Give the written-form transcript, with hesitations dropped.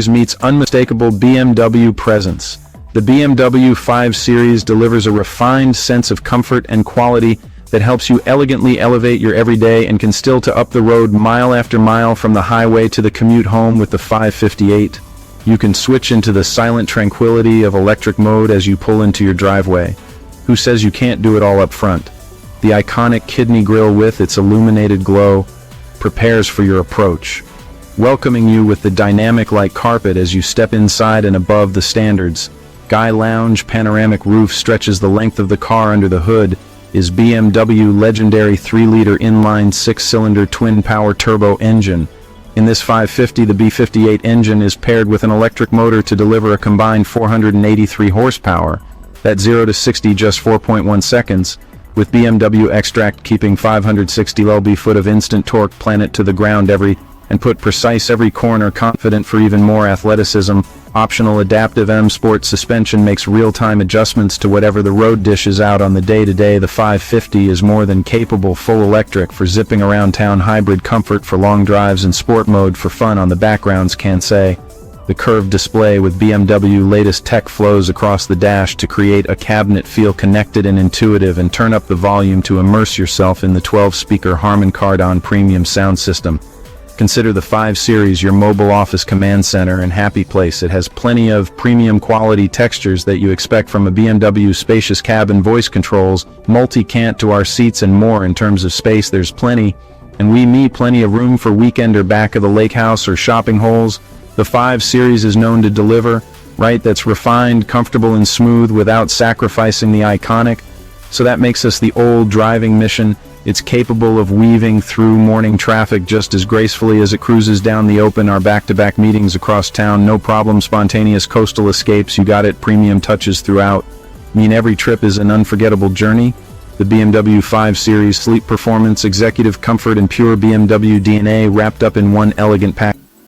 meets unmistakable BMW presence. The BMW 5 Series delivers a refined sense of comfort and quality that helps you elegantly elevate your everyday and can still to up the road mile after mile from the highway to the commute home with the 558. You can switch into the silent tranquility of electric mode as you pull into your driveway. Who says you can't do it all up front? The iconic kidney grille with its illuminated glow prepares for your approach, welcoming you with the dynamic light carpet as you step inside and above the standards. Guy Lounge panoramic roof stretches the length of the car. Under the hood is BMW legendary 3-liter inline 6-cylinder twin-power turbo engine. In this 550, the B58 engine is paired with an electric motor to deliver a combined 483 horsepower. That's 0 to 60 just 4.1 seconds, with BMW xDrive keeping 560 lb-ft of instant torque planet to the ground and put precise every corner, confident for even more athleticism. Optional adaptive M Sport suspension makes real-time adjustments to whatever the road dishes out on the day-to-day. The 550 is more than capable, full electric for zipping around town, hybrid comfort for long drives, and sport mode for fun on the backgrounds, can't say. The curved display with BMW latest tech flows across the dash to create a cabinet feel connected and intuitive, and turn up the volume to immerse yourself in the 12-speaker Harman Kardon premium sound system. Consider the 5 Series your mobile office command center and happy place. It has plenty of premium quality textures that you expect from a BMW: spacious cabin, voice controls, multi-cant to our seats, and more. In terms of space, there's plenty of room for weekender back of the lake house or shopping holes. The 5 Series is known to deliver, that's refined, comfortable, and smooth without sacrificing the iconic. So that makes us the old driving mission. It's capable of weaving through morning traffic just as gracefully as it cruises down the open. Our back-to-back meetings across town, no problem. Spontaneous coastal escapes, you got it. Premium touches throughout. Every trip is an unforgettable journey. The BMW 5 Series: sleek performance, executive comfort, and pure BMW DNA wrapped up in one elegant package.